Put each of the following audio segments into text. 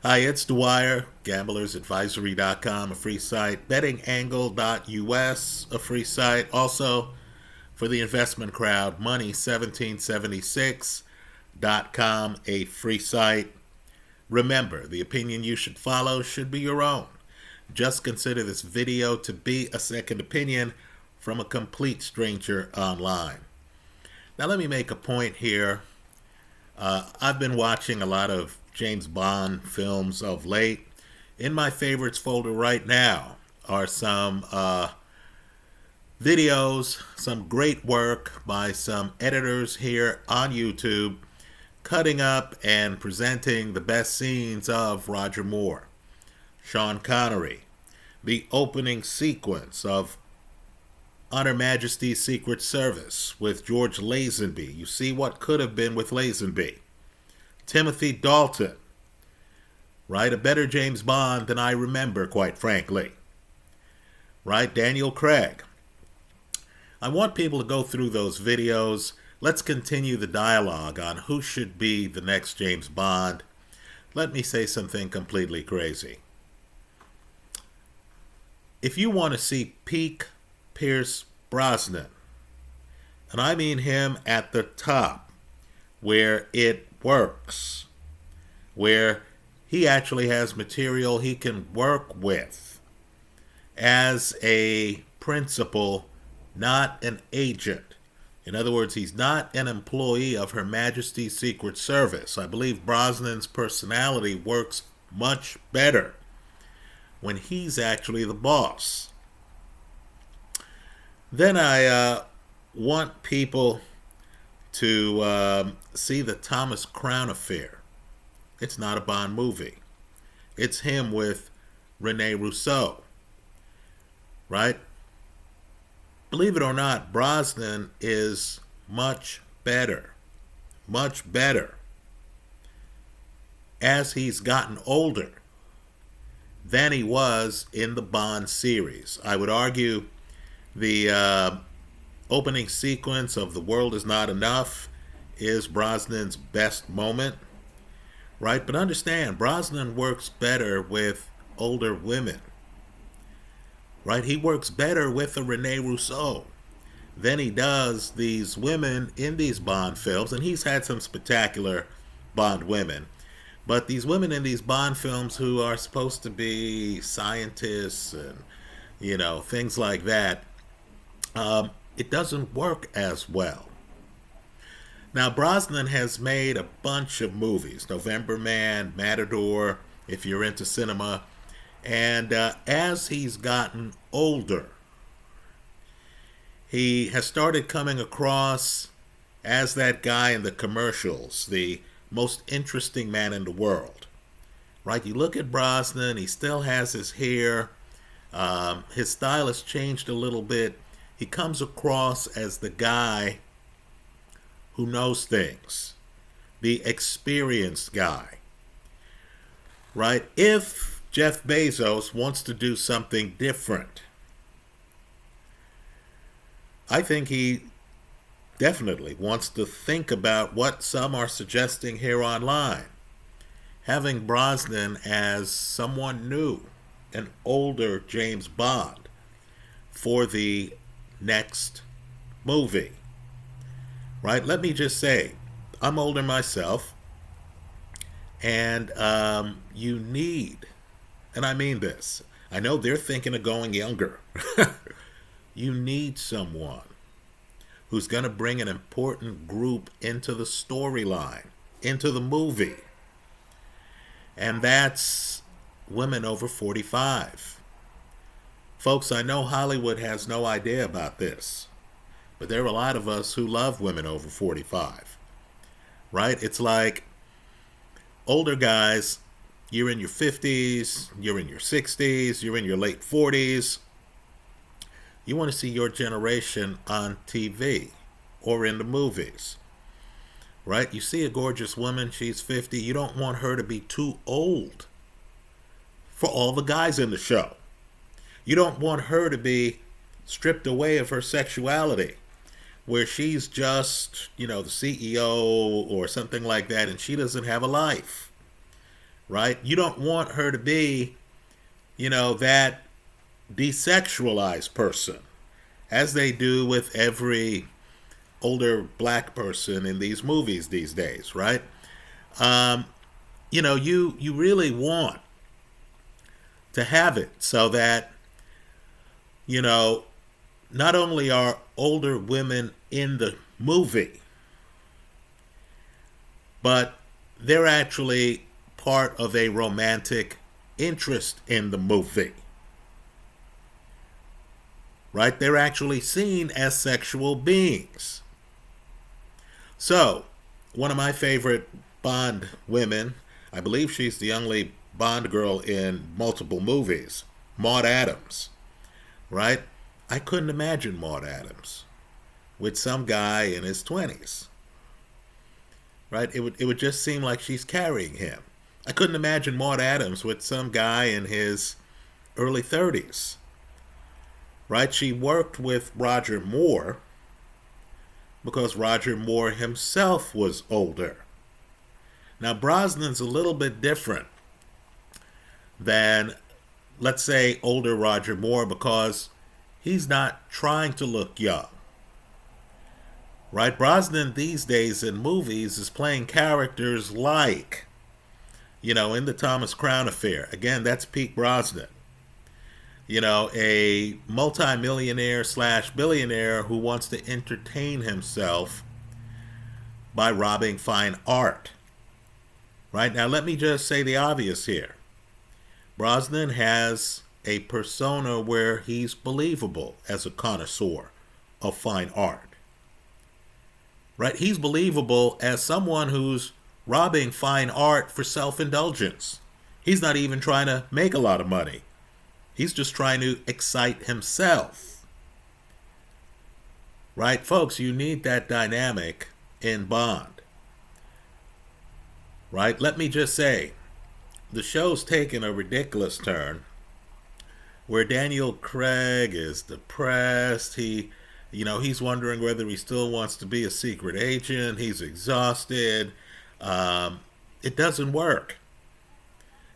Hi, it's Dwyer, gamblersadvisory.com, a free site, bettingangle.us, a free site. Also, for the investment crowd, money1776.com, a free site. Remember, the opinion you should follow should be your own. Just consider this video to be a second opinion from a complete stranger online. Now, let me make a point here. I've been watching a lot of James Bond films of late. In my favorites folder right now are some videos, some great work by some editors here on YouTube, cutting up and presenting the best scenes of Roger Moore, Sean Connery, the opening sequence of On Her Majesty's Secret Service with George Lazenby. You see what could have been with Lazenby. Timothy Dalton, right? A better James Bond than I remember, quite frankly. Right? Daniel Craig. I want people to go through those videos. Let's continue the dialogue on who should be the next James Bond. Let me say something completely crazy. If you want to see peak Pierce Brosnan, and I mean him at the top, where it works, where he actually has material he can work with as a principal, not an agent. In other words, he's not an employee of Her Majesty's Secret Service. I believe Brosnan's personality works much better when he's actually the boss. Then I want people to see the Thomas Crown Affair. It's not a Bond movie. It's him with Rene Rousseau, right? Believe it or not, Brosnan is much better as he's gotten older than he was in the Bond series. I would argue the opening sequence of The World Is Not Enough is Brosnan's best moment, right? But understand, Brosnan works better with older women, right? He works better with a Rene Rousseau than he does these women in these Bond films, and he's had some spectacular Bond women. But these women in these Bond films who are supposed to be scientists and, things like that, it doesn't work as well. Now, Brosnan has made a bunch of movies, November Man, Matador, if you're into cinema, and as he's gotten older, he has started coming across as that guy in the commercials, the most interesting man in the world, right? You look at Brosnan, he still has his hair, his style has changed a little bit. He comes across as the guy who knows things, the experienced guy, right? If Jeff Bezos wants to do something different, I think he definitely wants to think about what some are suggesting here online. Having Brosnan as someone new, an older James Bond for the next movie, right? Let me just say, I'm older myself, and you need, and I mean this, I know they're thinking of going younger. You need someone who's going to bring an important group into the storyline, into the movie. And that's women over 45. Folks, I know Hollywood has no idea about this, but there are a lot of us who love women over 45, right? It's like older guys, you're in your 50s, you're in your 60s, you're in your late 40s. You want to see your generation on TV or in the movies, right? You see a gorgeous woman, she's 50. You don't want her to be too old for all the guys in the show. You don't want her to be stripped away of her sexuality, where she's just, the CEO or something like that, and she doesn't have a life, right? You don't want her to be, that desexualized person, as they do with every older black person in these movies these days, right? Um, you really want to have it so that, you know, not only are older women in the movie, but they're actually part of a romantic interest in the movie, right? They're actually seen as sexual beings. So, one of my favorite Bond women, I believe she's the only Bond girl in multiple movies, Maud Adams, right? I couldn't imagine Maud Adams with some guy in his 20s, right? It would just seem like she's carrying him. I couldn't imagine Maud Adams with some guy in his early 30s, right? She worked with Roger Moore because Roger Moore himself was older. Now, Brosnan's a little bit different than, let's say, older Roger Moore because he's not trying to look young, right? Brosnan these days in movies is playing characters like, in the Thomas Crown Affair. Again, that's peak Brosnan. A multimillionaire slash billionaire who wants to entertain himself by robbing fine art. Right? Now, let me just say the obvious here. Brosnan has a persona where he's believable as a connoisseur of fine art. Right? He's believable as someone who's robbing fine art for self-indulgence. He's not even trying to make a lot of money. He's just trying to excite himself. Right? Folks, you need that dynamic in Bond. Right? Let me just say, the show's taken a ridiculous turn where Daniel Craig is depressed. He's wondering whether he still wants to be a secret agent. He's exhausted. It doesn't work.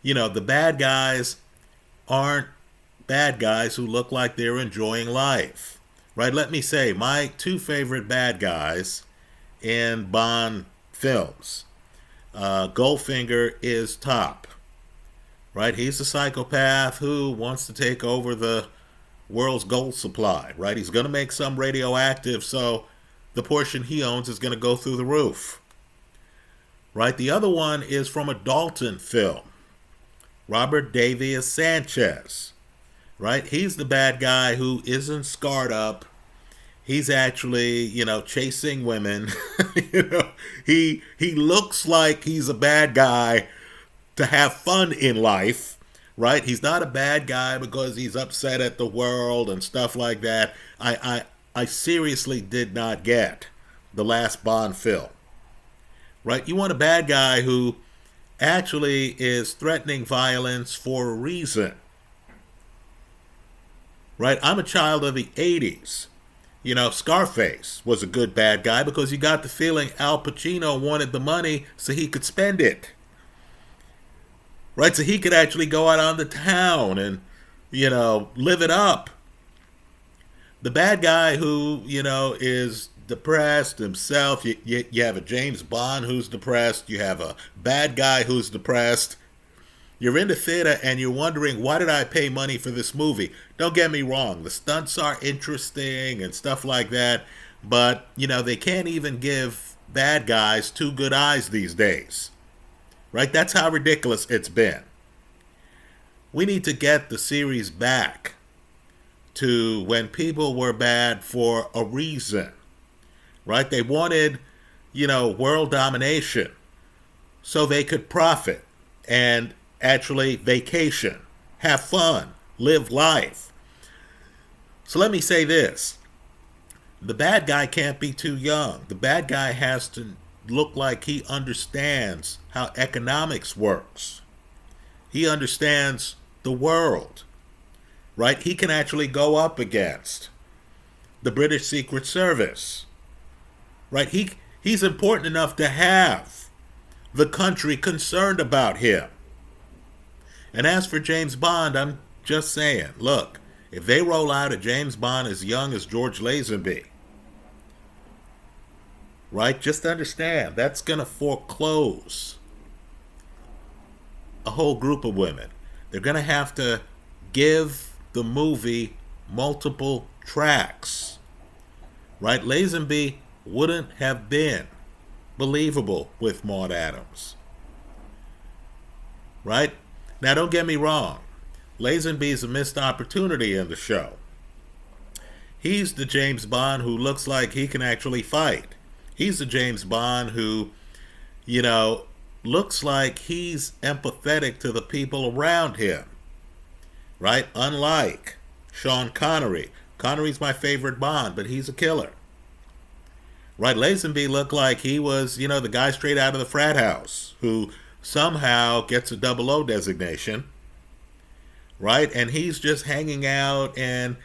The bad guys aren't bad guys who look like they're enjoying life. Right? Let me say, my two favorite bad guys in Bond films. Goldfinger is top, right? He's a psychopath who wants to take over the world's gold supply, right? He's going to make some radioactive, so the portion he owns is going to go through the roof, right? The other one is from a Dalton film, Robert Davies Sanchez, right? He's the bad guy who isn't scarred up. He's actually, chasing women. He looks like he's a bad guy to have fun in life, right? He's not a bad guy because he's upset at the world and stuff like that. I seriously did not get the last Bond film, right? You want a bad guy who actually is threatening violence for a reason, right? I'm a child of the 80s. Scarface was a good bad guy because you got the feeling Al Pacino wanted the money so he could spend it. Right? So he could actually go out on the town and, live it up. The bad guy who, is depressed himself. You have a James Bond who's depressed. You have a bad guy who's depressed. You're in the theater and you're wondering, why did I pay money for this movie? Don't get me wrong. The stunts are interesting and stuff like that. But, they can't even give bad guys two good eyes these days. Right? That's how ridiculous it's been. We need to get the series back to when people were bad for a reason. Right? They wanted, world domination so they could profit and actually vacation, have fun, live life. So let me say this. The bad guy can't be too young. The bad guy has to look like he understands how economics works. He understands the world, right? He can actually go up against the British Secret Service, right? He's important enough to have the country concerned about him. And as for James Bond, I'm just saying, look, if they roll out a James Bond as young as George Lazenby, right, just understand that's going to foreclose a whole group of women. They're going to have to give the movie multiple tracks, right? Lazenby wouldn't have been believable with Maud Adams, right? Now, don't get me wrong. Lazenby's a missed opportunity in the show. He's the James Bond who looks like he can actually fight. He's the James Bond who, looks like he's empathetic to the people around him, right? Unlike Sean Connery. Connery's my favorite Bond, but he's a killer. Right? Lazenby looked like he was, the guy straight out of the frat house who somehow gets a 00 designation, right? And he's just hanging out, and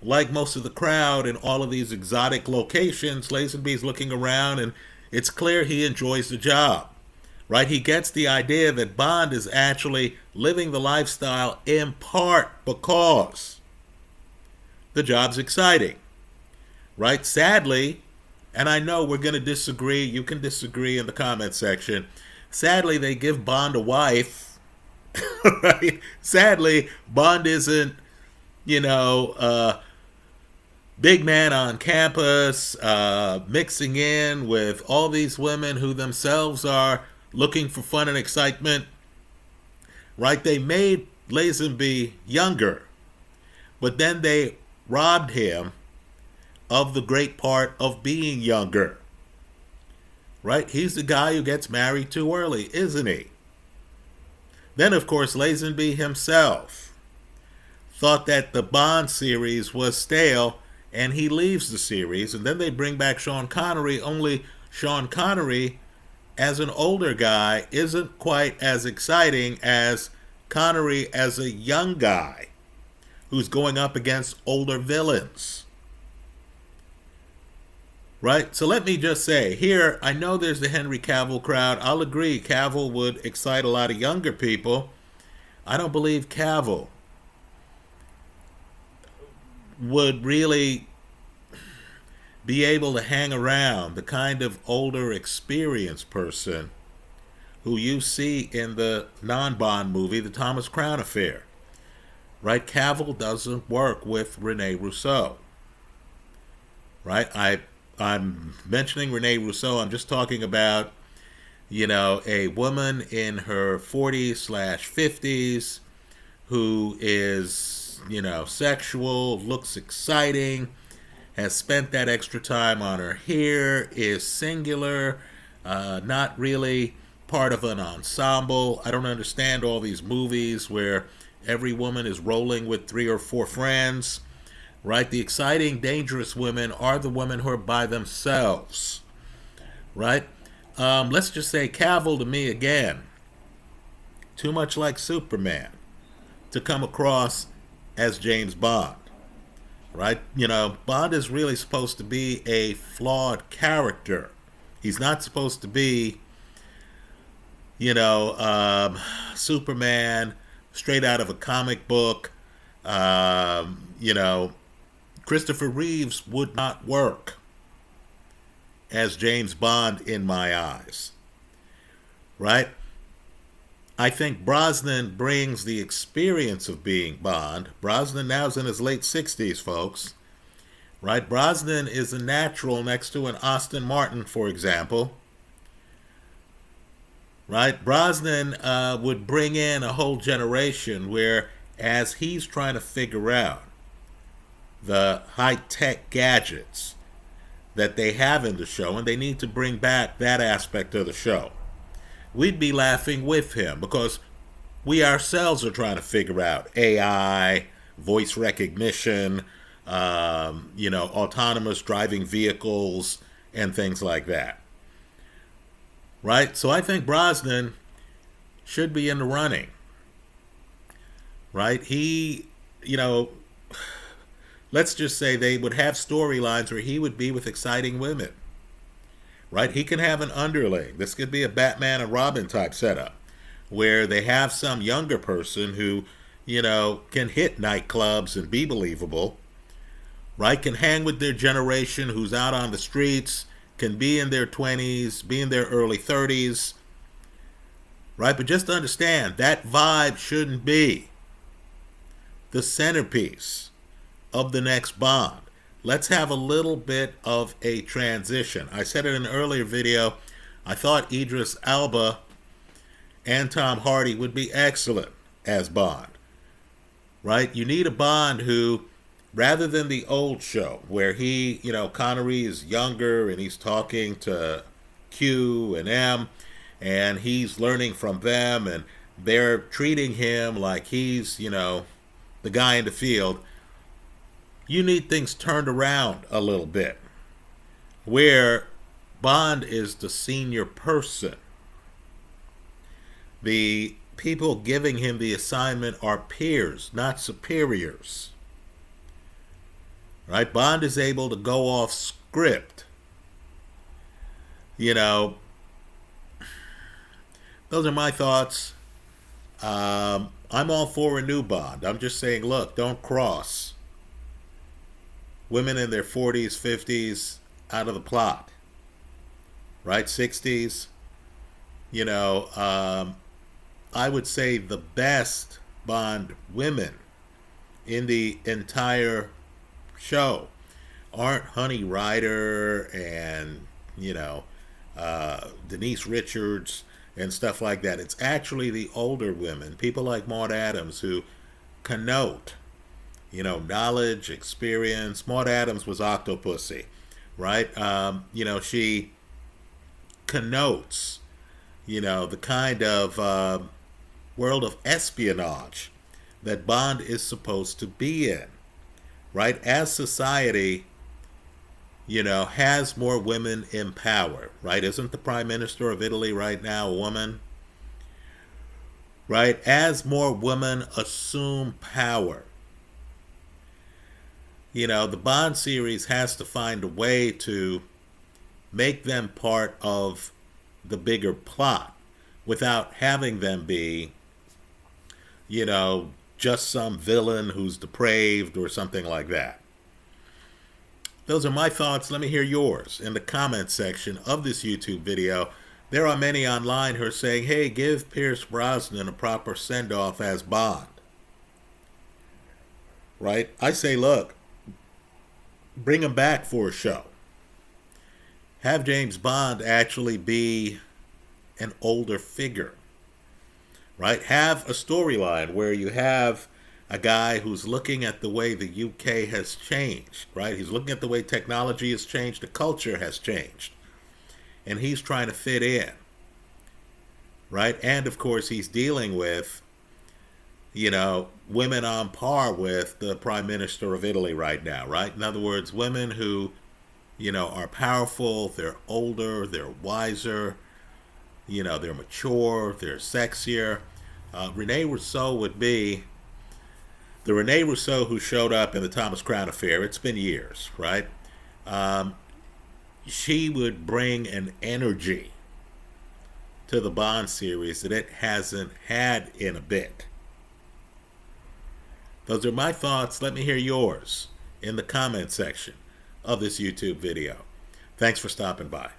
like most of the crowd in all of these exotic locations, Lazenby's looking around, and it's clear he enjoys the job, right? He gets the idea that Bond is actually living the lifestyle in part because the job's exciting, right? Sadly, and I know we're going to disagree, you can disagree in the comment section, sadly they give Bond a wife, right? Sadly, Bond isn't, big man on campus, mixing in with all these women who themselves are looking for fun and excitement, right? They made Lazenby younger, but then they robbed him of the great part of being younger, right? He's the guy who gets married too early, isn't he? Then, of course, Lazenby himself thought that the Bond series was stale, and he leaves the series, and then they bring back Sean Connery, only Sean Connery, as an older guy, isn't quite as exciting as Connery as a young guy who's going up against older villains. Right? So let me just say, here, I know there's the Henry Cavill crowd. I'll agree, Cavill would excite a lot of younger people. I don't believe Cavill would really be able to hang around the kind of older, experienced person who you see in the non-Bond movie, The Thomas Crown Affair. Right? Cavill doesn't work with Rene Rousseau. Right? I'm mentioning Rene Rousseau. I'm just talking about, a woman in her 40s/50s who is, sexual, looks exciting, has spent that extra time on her hair, is singular, not really part of an ensemble. I don't understand all these movies where every woman is rolling with 3 or 4 friends. Right? The exciting, dangerous women are the women who are by themselves. Right? Let's just say Cavill, to me, again, too much like Superman to come across as James Bond. Right? Bond is really supposed to be a flawed character. He's not supposed to be, Superman straight out of a comic book. Christopher Reeves would not work as James Bond in my eyes, right? I think Brosnan brings the experience of being Bond. Brosnan now's in his late 60s, folks, right? Brosnan is a natural next to an Aston Martin, for example, right? Brosnan would bring in a whole generation where, as he's trying to figure out the high-tech gadgets that they have in the show, and they need to bring back that aspect of the show, we'd be laughing with him because we ourselves are trying to figure out AI, voice recognition, autonomous driving vehicles, and things like that. Right? So I think Brosnan should be in the running. Right? He, let's just say they would have storylines where he would be with exciting women. Right? He can have an underling. This could be a Batman and Robin type setup, where they have some younger person who, can hit nightclubs and be believable, right? Can hang with their generation who's out on the streets, can be in their 20s, be in their early 30s, right? But just understand that vibe shouldn't be the centerpiece of the next Bond. Let's have a little bit of a transition. I said it in an earlier video, I thought Idris Elba and Tom Hardy would be excellent as Bond, right? You need a Bond who, rather than the old show where he, Connery is younger and he's talking to Q and M and he's learning from them and they're treating him like he's, the guy in the field. You need things turned around a little bit where Bond is the senior person. The people giving him the assignment are peers, not superiors. Right? Bond is able to go off script. Those are my thoughts. I'm all for a new Bond. I'm just saying, look, don't cross women in their 40s, 50s out of the plot. Right? 60s. I would say the best Bond women in the entire show aren't Honey Rider and, Denise Richards and stuff like that. It's actually the older women, people like Maud Adams, who connote, knowledge, experience. Maud Adams was Octopussy, right? She connotes, the kind of world of espionage that Bond is supposed to be in, right? As society, has more women in power, right? Isn't the Prime Minister of Italy right now a woman? Right? As more women assume power, the Bond series has to find a way to make them part of the bigger plot without having them be, just some villain who's depraved or something like that. Those are my thoughts. Let me hear yours in the comments section of this YouTube video. There are many online who are saying, hey, give Pierce Brosnan a proper send-off as Bond. Right? I say, look, bring him back for a show. Have James Bond actually be an older figure. Right? Have a storyline where you have a guy who's looking at the way the UK has changed, right? He's looking at the way technology has changed, the culture has changed, and he's trying to fit in, right? And of course, he's dealing with, women on par with the Prime Minister of Italy right now, right? In other words, women who, are powerful, they're older, they're wiser, they're mature, they're sexier. Renee Rousseau would be the Renee Rousseau who showed up in the Thomas Crown Affair. It's been years, right? She would bring an energy to the Bond series that it hasn't had in a bit. Those are my thoughts. Let me hear yours in the comment section of this YouTube video. Thanks for stopping by.